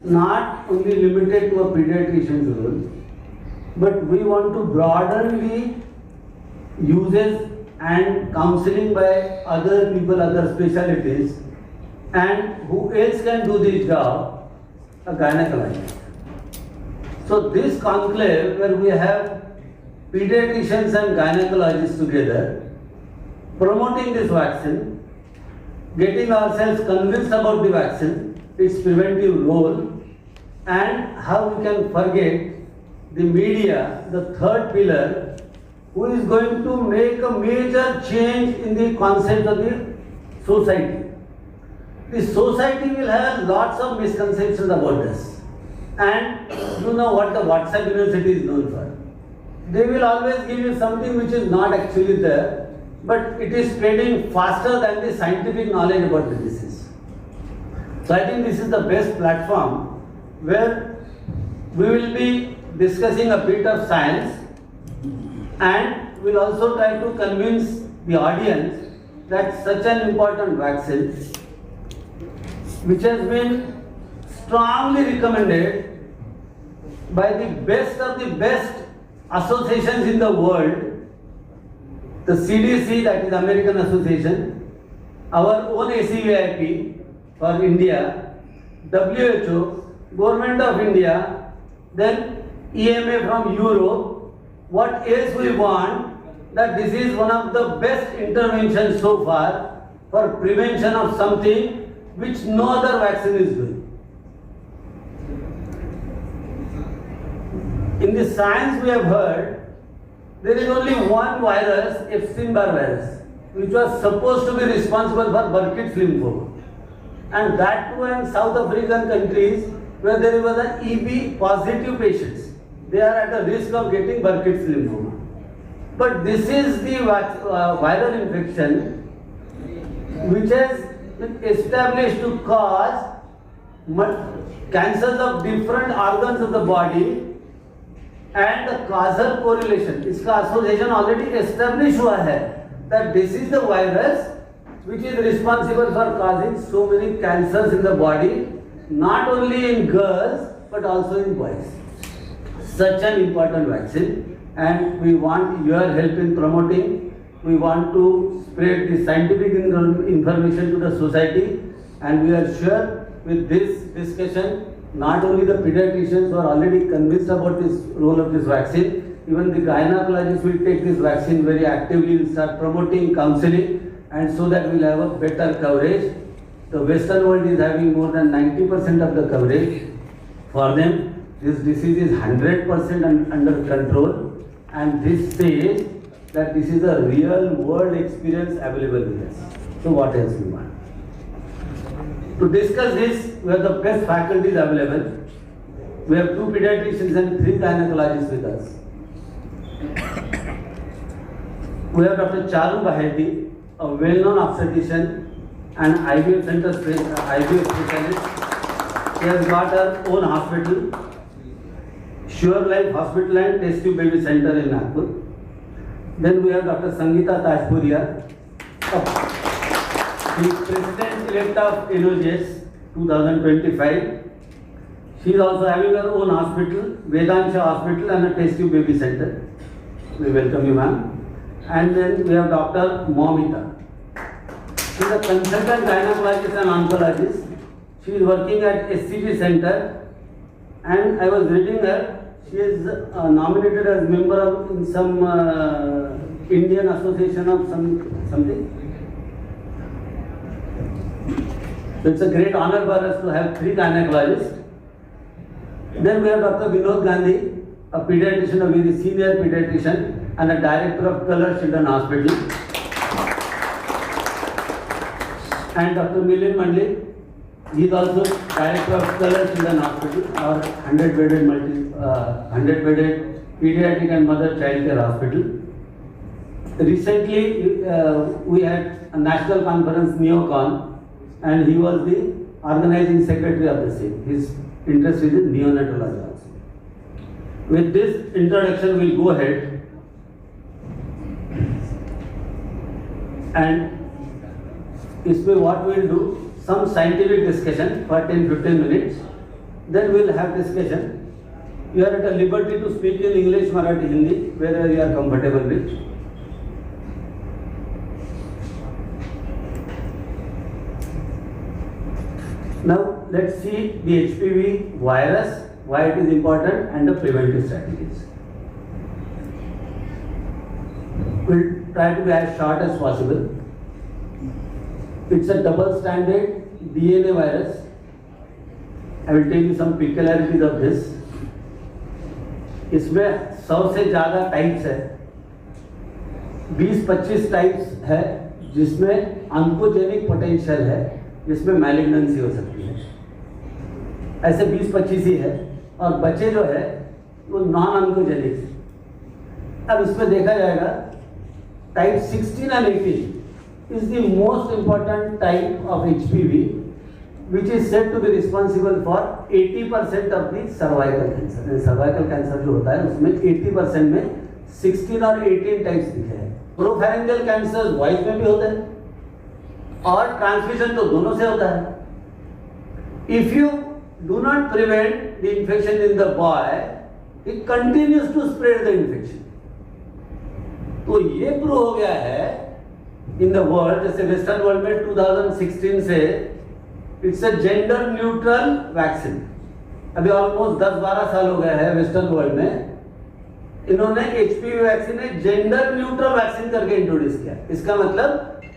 not only limited to a pediatrician's role, but we want to broaden the uses and counseling by other people, other specialties, and who else can do this job? A gynecologist. So this conclave where we have pediatricians and gynecologists together, promoting this vaccine, getting ourselves convinced about the vaccine, its preventive role, and how we can forget the media, the third pillar, who is going to make a major change in the concept of the society. The society will have lots of misconceptions about this. And you know what the WhatsApp University is known for. They will always give you something which is not actually there, but it is spreading faster than the scientific knowledge about the disease. So I think this is the best platform where we will be discussing a bit of science, and we'll also try to convince the audience that such an important vaccine, which has been strongly recommended by the best of the best associations in the world, the CDC, that is American Association, our own ACVIP for India, WHO, Government of India, then EMA from Europe. What else we want? That this is one of the best interventions so far for prevention of something which no other vaccine is doing. In the science we have heard, there is only one virus, Epstein-Barr virus, which was supposed to be responsible for Burkitt's lymphoma. And that too in South African countries where there was an EB positive patients. They are at a risk of getting Burkitt's lymphoma. But this is the viral infection which has been established to cause cancers of different organs of the body, and the causal correlation, इसका association already established हुआ है that this is the virus which is responsible for causing so many cancers in the body, not only in girls but also in boys. Such an important vaccine, and we want your help in promoting. We want to spread the scientific information to the society, and we are sure with this discussion, not only the pediatricians who are already convinced about this role of this vaccine, even the gynecologists will take this vaccine very actively, will start promoting, counseling, and so that we will have a better coverage. The Western world is having more than 90% of the coverage. For them, this disease is 100% under control, and this says that this is a real world experience available with us. So what else we want? To discuss this, we have the best faculties available. We have 2 pediatricians and 3 gynecologists with us. We have Dr. Charu Baheti, a well-known obstetrician and IVF center IVF specialist. She has got her own hospital, Sure Life Hospital and Test Tube Baby Center in Nagpur. Then we have Dr. Sangeeta Tajpuria, the President-elect of NOGS 2025. She is also having her own hospital, Vedansha Hospital, and a Test Tube Baby Center. We welcome you, ma'am. And then we have Dr. Momita. She is a consultant gynecologist and oncologist. She is working at SCP Center, and I was reading her. She is nominated as member of in some Indian Association of something. So it's a great honor for us to have 3 gynecologists. Then we have Dr. Vinod Gandhi, a pediatrician, a very senior pediatrician and a director of Color Children Hospital. And Dr. Milind Mandle, he is also director of Color Children Hospital, our 100-bedded pediatric and mother child care hospital. Recently, we had a national conference, NeoCon, and he was the organizing secretary of the same. His interest is in neonatology also. With this introduction, we'll go ahead and इसमें what we'll do, some scientific discussion for 10-15 minutes, then we'll have discussion. You are at a liberty to speak in English, Marathi, Hindi, wherever you are comfortable with. Now let's see the HPV virus, why it is important, and the preventive strategies. We'll try to be as short as possible. It's a double-stranded DNA virus. I will tell you some peculiarities of this. इसमें 100 से ज़्यादा types है, 20-25 types है जिसमें oncogenic potential है, जिसमें malignancy हो सकती है. ऐसे 20-25 ही है और बचे जो है वो नॉन ऑन्कोजेनिक है. अब इसमें देखा जाएगा type 16 and 18 is the most important type of HPV, which is said to be responsible for 80% of the cervical cancer. Cervical cancer जो होता है उसमें 80% में 16 और 18 टाइप्स दिखे हैं. प्रोफेरेंजियल कैंसर वॉइस में भी होते हैं और ट्रांसमिशन तो दोनों से होता है. If you do not prevent the infection in the boy, it continues to spread the infection. तो ये प्रूव हो गया है इन द वर्ल्ड, जैसे वेस्टर्न वर्ल्ड में 2016 से it's a gender neutral vaccine. अभी ऑलमोस्ट 10-12 साल हो गए हैं वेस्टर्न वर्ल्ड में इन्होंने HPV vaccine gender neutral vaccine करके इंट्रोड्यूस किया. इसका मतलब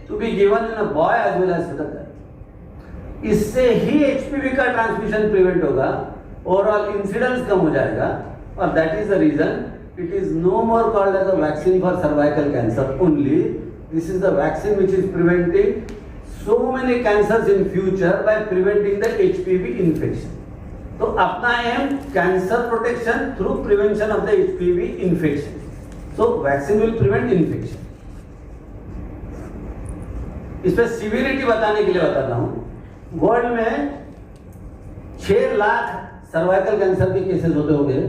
to be given in a boy as well as to the girl. इससे ही एचपीवी का ट्रांसमिशन प्रिवेंट होगा, ओवरऑल इंसिडेंस कम हो जाएगा, और that is the reason it is no more called as a vaccine for cervical cancer only. This is the vaccine which is preventing so many cancers in future by preventing the HPV infection. तो अपना aim cancer protection through prevention of the HPV infection. So vaccine will prevent infection. इस पे severity बताने के लिए बताता हूँ. World में 6 लाख सर्वाइकल कैंसर के केसेस होते होंगे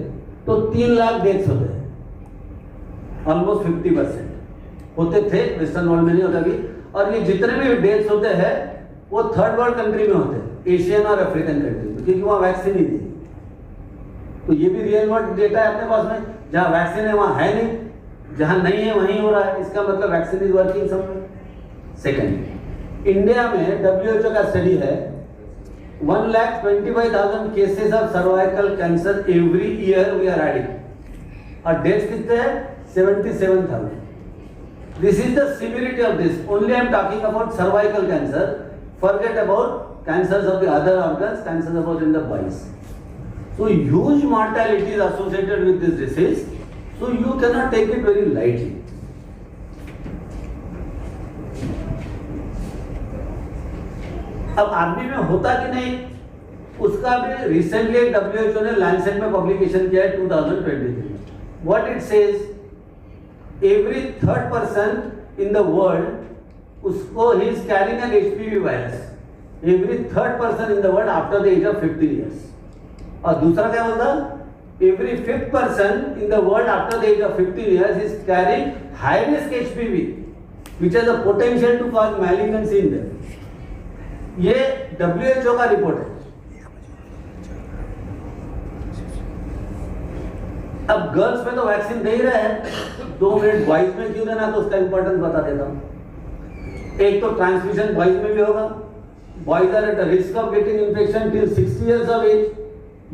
तो 3 लाख डेथ्स होते हैं. ऑलमोस्ट 50% होते थे, वेस्टर्न वर्ल्ड में नहीं होता भी. और ये जितने भी डेथ्स होते हैं वो थर्ड वर्ल्ड कंट्री में होते हैं, एशियन और अफ्रीकन कंट्री में, क्योंकि वहाँ वैक्सीन नहीं थी. तो ये भी रियल वर्ल्ड डेटा है अपने पास में. जहाँ वैक्सीन है वहाँ है नहीं, जहाँ नहीं है वहीं हो रहा है. इसका मतलब vaccine is working somewhere. Second, India में WHO का स्टडी है 1,25,000 cases of cervical cancer every year we are adding, और डेथ्स कितने हैं 77,000. This is the severity of this. Only I am talking about cervical cancer. Forget about cancers of the other organs, cancers about in the boys. So huge mortality is associated with this disease. So you cannot take it very lightly. अब आदमी में होता कि नहीं, उसका भी recently WHO ने Lancet में पब्लिकेशन किया है 2023. What it says, every third person in the world उसको he is carrying an HPV virus. Every third person in the world after the age of 50 years. और दूसरा क्या बोलता, every fifth person in the world after the age of 50 years is carrying high risk HPV which has a potential to cause malignancy in them. ये WHO का report है. अब girls में तो वैक्सीन दे ही रहे हैं, 2 मिनट बॉयज में क्यों देना, तो उसका इंपॉर्टेंस बता देता हूँ. एक तो ट्रांसमिशन बॉयज में भी होगा. Boys are at risk of getting infection till 60 years of age.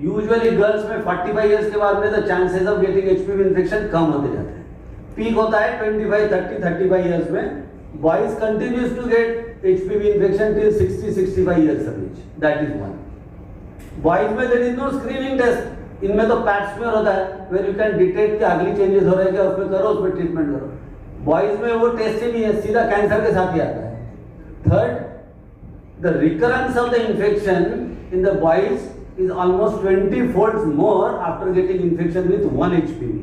Usually girls में 45 इयर्स के बाद में the chances of getting HPV infection कम होते जाते हैं. पीक होता है 25, 30, 35 इयर्स में. Boys continues to get HPV infection till 60, 65 years of age. That is one. Boys में there is no screening test. इनमें तो पैट स्मीयर होता है वेयर यू कैन डिटेक्ट कि अगली चेंजेस हो रहे हैं क्या, उसमें करो, उसमें ट्रीटमेंट करो. बॉयज में वो टेस्ट ही नहीं है, सीधा कैंसर के साथ ही आता है. Third, the recurrence of the infection in the boys is almost 20 folds more after getting infection with 1 HPV.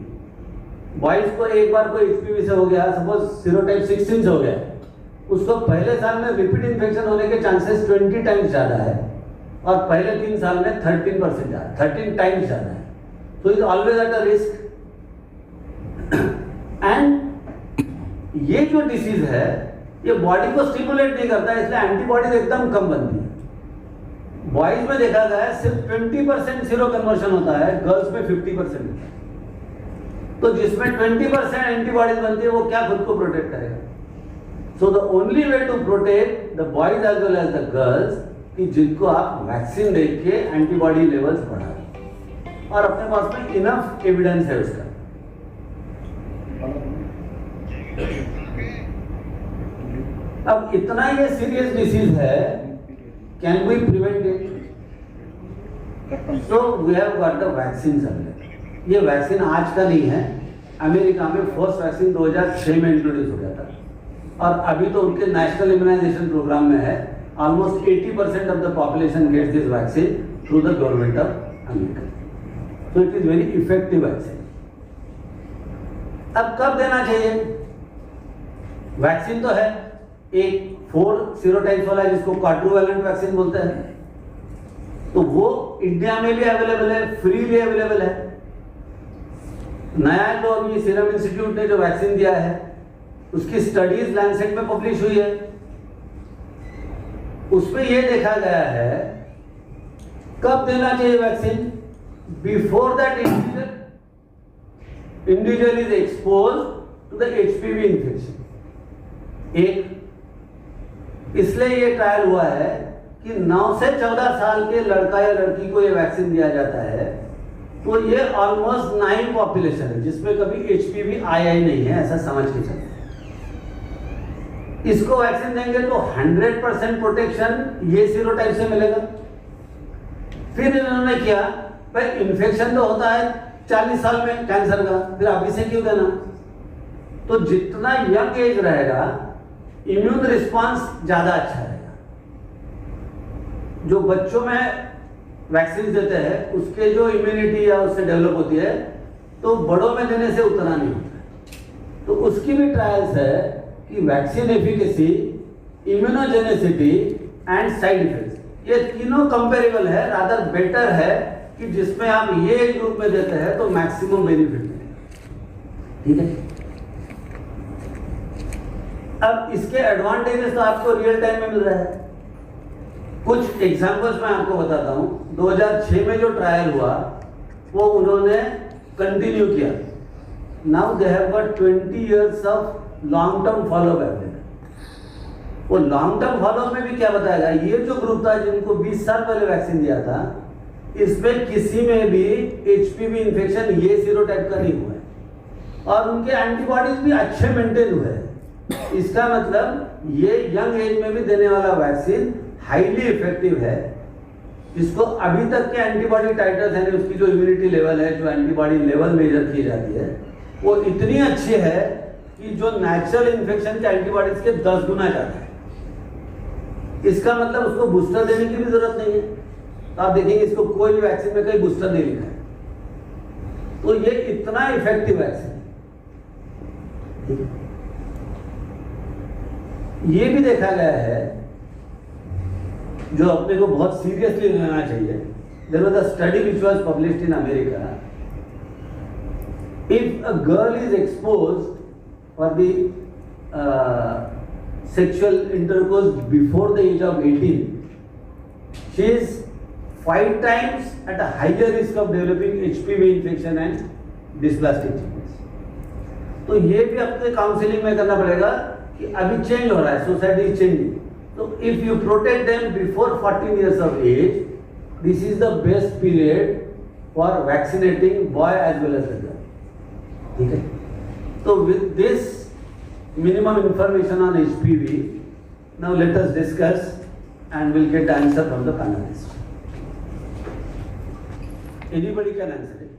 Boys को एक बार कोई HPV से हो गया, सपोज सीरोटाइप 16 से हो गया, उसको पहले साल में रिपीट इन्फेक्शन होने के चांसेस 20 टाइम्स ज्यादा है, और पहले 3 साल में 13% ज्यादा, 13 टाइम्स ज्यादा है. तो is always at a risk. And ये जो डिसीज है ये बॉडी को स्टिमुलेट नहीं करता है, इसलिए एंटीबॉडीज एकदम कम बनती है. बॉयज में देखा गया है सिर्फ 20% सीरो कन्वर्शन होता है, गर्ल्स में 50% होता है। तो जिसमें 20% एंटीबॉडीज बनती है वो क्या खुद को प्रोटेक्ट करेगा? So the only way to protect the boys as well as the girls कि जिनको आप वैक्सीन दे के एंटीबॉडी लेवल्स बढ़ा दें, और अपने पास में इनफ एविडेंस है उसका। अब इतना ये सीरियस डिसीज है, can we prevent it? So we have got the vaccine available. ये वैक्सीन आज का नहीं है, अमेरिका में फर्स्ट वैक्सीन 2006 में इंट्रोड्यूस हो गया था, और अभी तो उनके नेशनल इम्यूनाइजेशन प्रोग्राम में है। Almost 80% of the population gets this vaccine through the government of America. So it is very effective vaccine. अब कब देना चाहिए? वैक्सीन तो है, एक 4 सीरोटाइप्स वाला है जिसको क्वाड्रिवैलेंट वैक्सीन बोलते हैं, तो वो इंडिया में भी अवेलेबल है, फ्रीली अवेलेबल है। नया जो अभी सीरम इंस्टीट्यूट ने जो वैक्सीन दिया है उसकी स्टडीज लैंसेट में पब्लिश हुई है। उसमें यह देखा गया है कब देना चाहिए vaccine? Before that individual is expose to the HPV infection. एक इसलिए ये ट्रायल हुआ है कि 9 से 14 साल के लड़का या लड़की को ये वैक्सीन दिया जाता है, तो ये ऑलमोस्ट 9 पॉपुलेशन है जिसमें कभी HPV आया ही नहीं है, ऐसा समझ के चलते। इसको वैक्सीन देंगे तो 100% प्रोटेक्शन ये सीरोटाइप से मिलेगा। फिर इन्होंने किया भाई इन्फेक्शन तो होता है 40 साल में कैंसर का, फिर अभी से क्यों देना? तो जितना यंग एज रहेगा इम्यून रिस्पांस ज्यादा अच्छा रहेगा। जो बच्चों में वैक्सीन देते हैं उसके जो इम्यूनिटी या उससे डेवलप होती है, तो बड़ों में देने से उतना नहीं होता। तो उसकी भी ट्रायल्स है कि vaccine efficacy, immunogenicity and side effects, ये तीनों कंपेरेबल है, रादर बेटर है कि जिसमें आप ये एज ग्रुप में देते हैं तो मैक्सिमम बेनिफिट मिलेगा। ठीक है। अब इसके एडवांटेजेस तो आपको रियल टाइम में मिल रहा है। कुछ एग्जांपल्स मैं आपको बताता हूं। 2006 में जो ट्रायल हुआ वो उन्होंने कंटिन्यू किया। Now they have got 20 years of long term follow up available. वो लॉन्ग टर्म फॉलोअप में भी क्या बताएगा, ये जो ग्रुप था जिनको 20 साल पहले वैक्सीन दिया था, इसमें किसी में भी HPV इन्फेक्शन ये सीरोटाइप का नहीं हुआ है और उनके एंटीबॉडीज भी अच्छे मेंटेन हुए हैं। इसका मतलब ये यंग एज में भी देने वाला वैक्सीन हाईली इफेक्टिव है, जिसको अभी तक के एंटीबॉडी टाइटर्स यानी उसकी जो इम्यूनिटी लेवल है, जो एंटीबॉडी लेवल मेजर की जाती है, वो इतनी अच्छी है कि जो नेचुरल इन्फेक्शन के एंटीबॉडीज के 10 गुना ज्यादा है। इसका मतलब उसको बूस्टर देने की भी जरूरत नहीं है। तो आप देखेंगे इसको कोई भी वैक्सीन में कहीं बूस्टर नहीं लिखा है। तो ये इतना इफेक्टिव वैक्सीन है। ये भी देखा गया है, जो अपने को बहुत सीरियसली लेना चाहिए। There was a study which was published in America. If a girl is exposed for the sexual intercourse before the age of 18, she is 5 times at a higher risk of developing HPV infection and dysplastic genes. तो ये भी अपने counselling में करना पड़ेगा कि अभी change हो रहा है, सोसाइटी इज चेंजिंग। तो if you protect them before 14 years of age, this is the best period for vaccinating boy as well as the girl. ठीक है। तो with this minimum information on HPV, now let us discuss and we'll get answer from the panelists. Anybody can answer it.